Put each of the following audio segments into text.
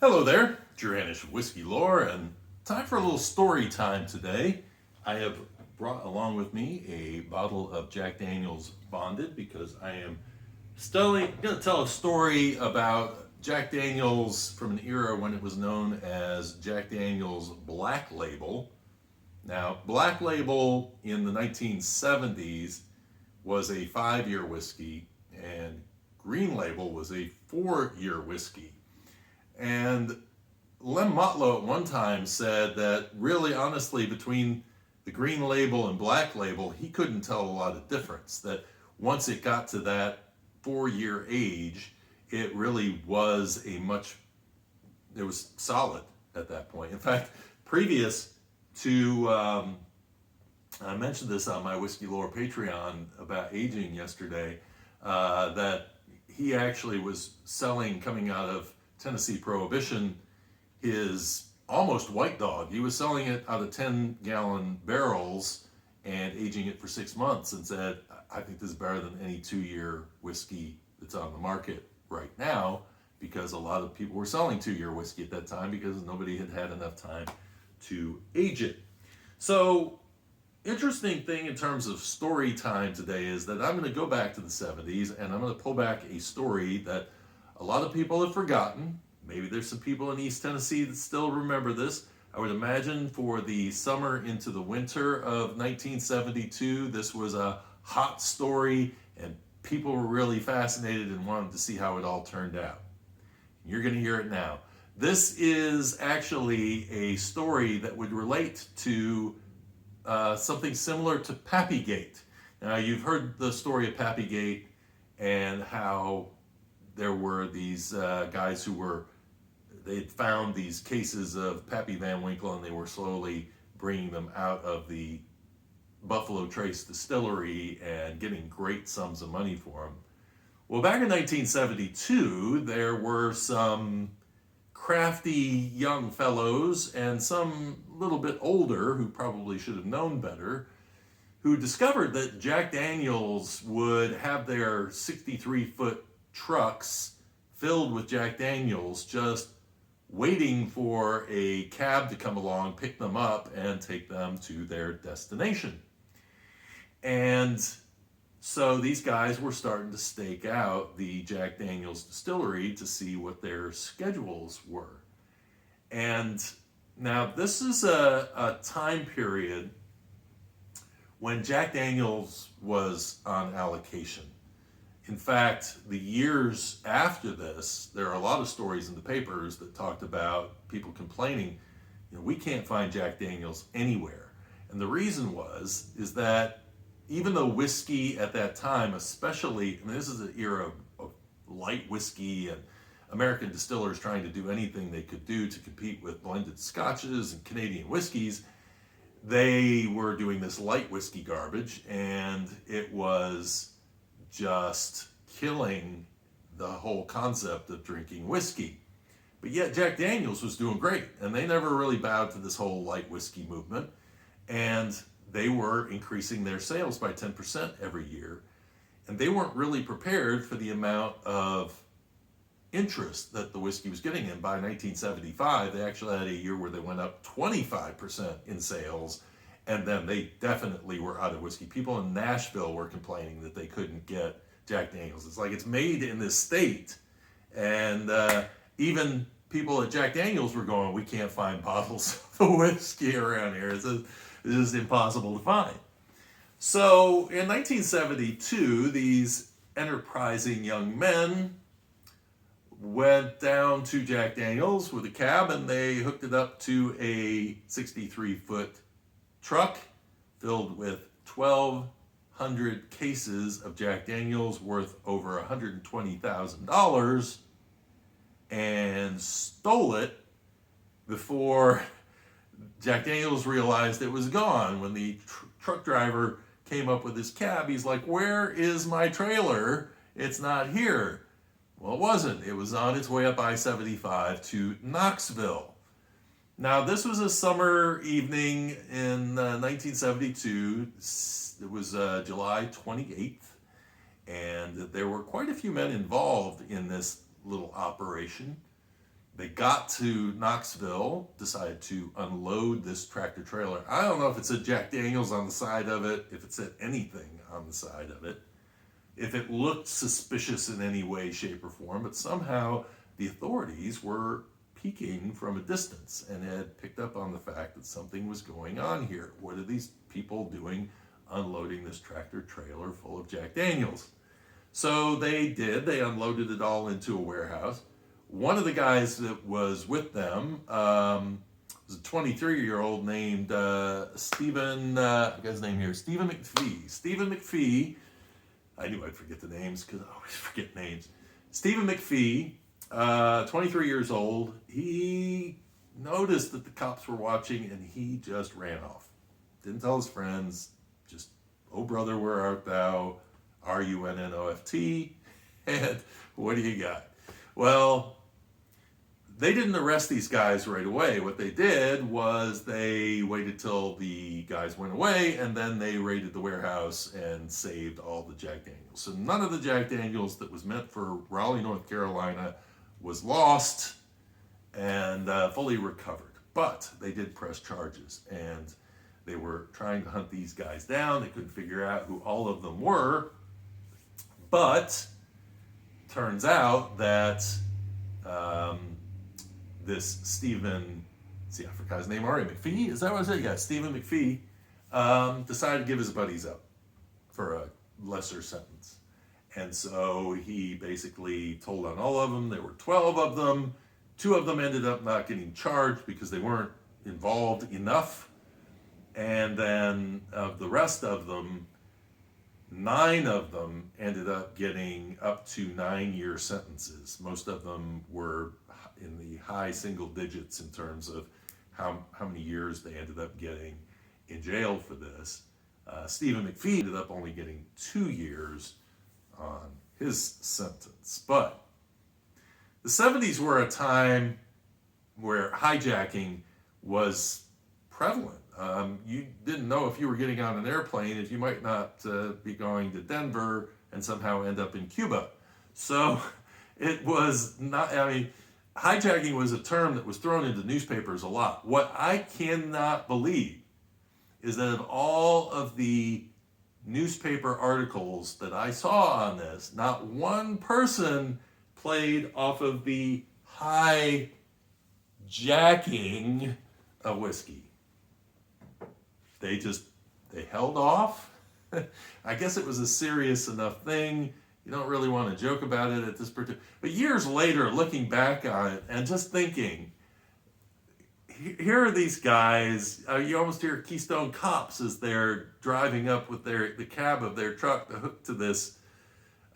Hello there, Drew Hanish of Whiskey Lore, and time for a little story time today. I have brought along with me a bottle of Jack Daniel's Bonded because I am going to tell a story about Jack Daniel's from an era when it was known as Jack Daniel's Black Label. Now, Black Label in the 1970s was a 5-year whiskey, and Green Label was a 4-year whiskey. And Lem Motlow at one time said that really, honestly, between the Green Label and Black Label, he couldn't tell a lot of difference. That once it got to that 4-year age, it really was it was solid at that point. In fact, previous to, I mentioned this on my Whiskey Lore Patreon about aging yesterday, that he actually was selling, coming out of Tennessee Prohibition, his almost white dog. He was selling it out of 10-gallon barrels and aging it for 6 months, and said, I think this is better than any 2-year whiskey that's on the market right now, because a lot of people were selling 2-year whiskey at that time because nobody had had enough time to age it. So, interesting thing in terms of story time today is that I'm going to go back to the 70s, and I'm going to pull back a story that a lot of people have forgotten. Maybe there's some people in East Tennessee that still remember this. I would imagine for the summer into the winter of 1972, this was a hot story, and people were really fascinated and wanted to see how it all turned out. You're going to hear it now. This is actually a story that would relate to something similar to PAPPYGATE. Now, you've heard the story of PAPPYGATE and how there were these guys who they'd found these cases of Pappy Van Winkle, and they were slowly bringing them out of the Buffalo Trace Distillery and getting great sums of money for them. Well, back in 1972, there were some crafty young fellows and some little bit older who probably should have known better, who discovered that Jack Daniel's would have their 63-foot trucks filled with Jack Daniel's just waiting for a cab to come along, pick them up, and take them to their destination. And so these guys were starting to stake out the Jack Daniel's distillery to see what their schedules were. And now this is a time period when Jack Daniel's was on allocation. In fact, the years after this, there are a lot of stories in the papers that talked about people complaining, we can't find Jack Daniel's anywhere. And the reason is that even though whiskey at that time, especially, this is an era of light whiskey and American distillers trying to do anything they could do to compete with blended scotches and Canadian whiskeys, they were doing this light whiskey garbage, and it was just killing the whole concept of drinking whiskey. But yet Jack Daniel's was doing great, and they never really bowed to this whole light whiskey movement, and they were increasing their sales by 10% every year, and they weren't really prepared for the amount of interest that the whiskey was getting in. By 1975, they actually had a year where they went up 25% in sales, and then they definitely were out of whiskey. People in Nashville were complaining that they couldn't get Jack Daniel's. It's like it's made in this state, and even people at Jack Daniel's were going, we can't find bottles of whiskey around here. It's just impossible to find. So in 1972, these enterprising young men went down to Jack Daniel's with a cab, and they hooked it up to a 63-foot truck filled with 1,200 cases of Jack Daniel's worth over $120,000, and stole it before Jack Daniel's realized it was gone. When the truck driver came up with his cab, he's like, where is my trailer? It's not here. Well, it wasn't. It was on its way up I-75 to Knoxville. Now, this was a summer evening in 1972. It was July 28th, and there were quite a few men involved in this little operation. They got to Knoxville, decided to unload this tractor trailer. I don't know if it said Jack Daniels on the side of it, if it said anything on the side of it, if it looked suspicious in any way, shape, or form, but somehow the authorities were peeking from a distance and had picked up on the fact that something was going on here. What are these people doing unloading this tractor trailer full of Jack Daniels? So they did. They unloaded it all into a warehouse. One of the guys that was with them was a 23-year-old named Stephen, I got his name here, Stephen McPhee. Stephen McPhee, I knew I'd forget the names because I always forget names. Stephen McPhee, 23 years old, he noticed that the cops were watching and he just ran off. Didn't tell his friends, just, "Oh brother, where art thou? RUNNOFT, and what do you got?" Well, they didn't arrest these guys right away. What they did was they waited till the guys went away, and then they raided the warehouse and saved all the Jack Daniels. So none of the Jack Daniels that was meant for Raleigh, North Carolina was lost and fully recovered. But they did press charges, and they were trying to hunt these guys down. They couldn't figure out who all of them were. But turns out that this Stephen, see, I forgot his name already, McPhee? Is that what I said? Yeah, Stephen McPhee decided to give his buddies up for a lesser sentence. And so he basically told on all of them. There were 12 of them. 2 of them ended up not getting charged because they weren't involved enough. And then of the rest of them, 9 of them ended up getting up to 9-year sentences. Most of them were in the high single digits in terms of how many years they ended up getting in jail for this. Stephen McPhee ended up only getting 2 years on his sentence. But the 70s were a time where hijacking was prevalent. You didn't know if you were getting on an airplane if you might not be going to Denver and somehow end up in Cuba. So it was not, I mean, hijacking was a term that was thrown into newspapers a lot. What I cannot believe is that of all of the newspaper articles that I saw on this, not one person played off of the hijacking of whiskey. They held off. I guess it was a serious enough thing. You don't really want to joke about it at this particular. But years later, looking back on it and just thinking, here are these guys. You almost hear Keystone Cops as they're driving up with the cab of their truck to hook to this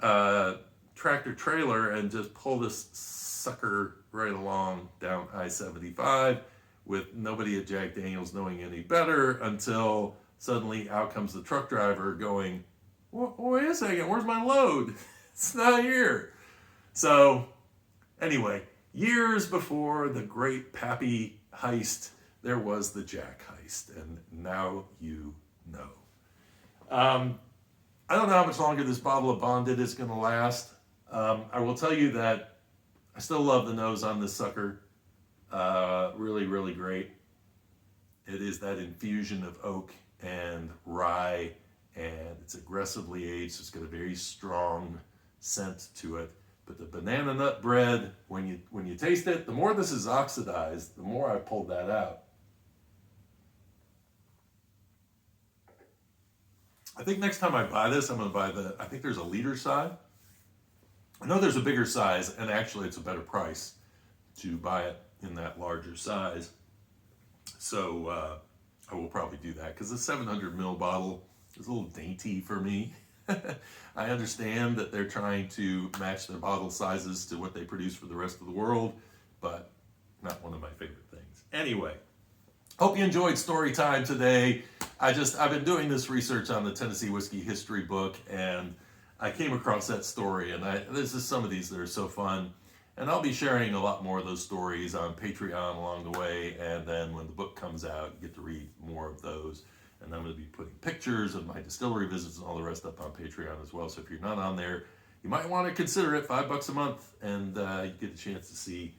tractor trailer and just pull this sucker right along down I-75 with nobody at Jack Daniels knowing any better until suddenly out comes the truck driver going, wait a second, where's my load? It's not here. So anyway, years before the great Pappy heist, there was the Jack heist, and now you know. I don't know how much longer this bottle of Bonded is going to last. I will tell you that I still love the nose on this sucker. Really, really great. It is that infusion of oak and rye, and it's aggressively aged, so it's got a very strong scent to it. But the banana nut bread, when you taste it, the more this is oxidized, the more I pulled that out. I think next time I buy this, I'm going to buy I think there's a liter size. I know there's a bigger size, and actually it's a better price to buy it in that larger size. So I will probably do that because the 700 ml bottle is a little dainty for me. I understand that they're trying to match their bottle sizes to what they produce for the rest of the world, but not one of my favorite things. Anyway, hope you enjoyed story time today. I've been doing this research on the Tennessee whiskey history book, and I came across that story, and there's just some of these that are so fun. And I'll be sharing a lot more of those stories on Patreon along the way, and then when the book comes out, you get to read more of those. And I'm going to be putting pictures of my distillery visits and all the rest up on Patreon as well. So if you're not on there, you might want to consider it. $5 a month, and you get a chance to see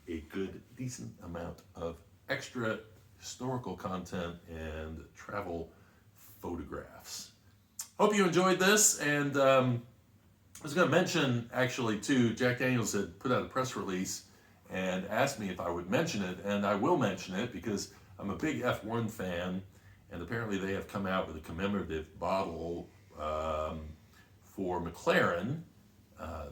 a good, decent amount of extra historical content and travel photographs. Hope you enjoyed this, and I was going to mention, actually, too, Jack Daniels had put out a press release and asked me if I would mention it, and I will mention it because I'm a big F1 fan, and apparently they have come out with a commemorative bottle for McLaren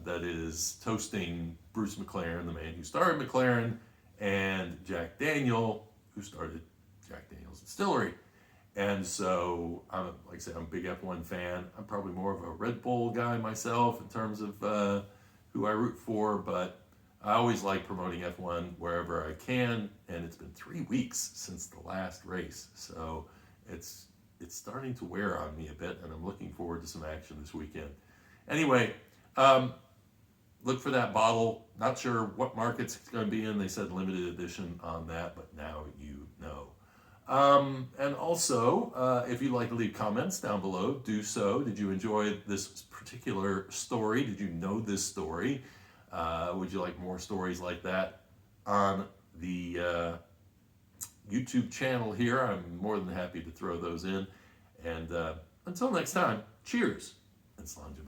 that is toasting Bruce McLaren, the man who started McLaren, and Jack Daniel, who started Jack Daniel's Distillery. And so, like I said, I'm a big F1 fan. I'm probably more of a Red Bull guy myself in terms of who I root for, but I always like promoting F1 wherever I can, and it's been 3 weeks since the last race, so it's starting to wear on me a bit, and I'm looking forward to some action this weekend. Anyway, look for that bottle. Not sure what markets it's going to be in. They said limited edition on that, but now you know. And also, if you'd like to leave comments down below, do so. Did you enjoy this particular story? Did you know this story? Would you like more stories like that on the YouTube channel here? I'm more than happy to throw those in. And until next time, cheers and Slainte.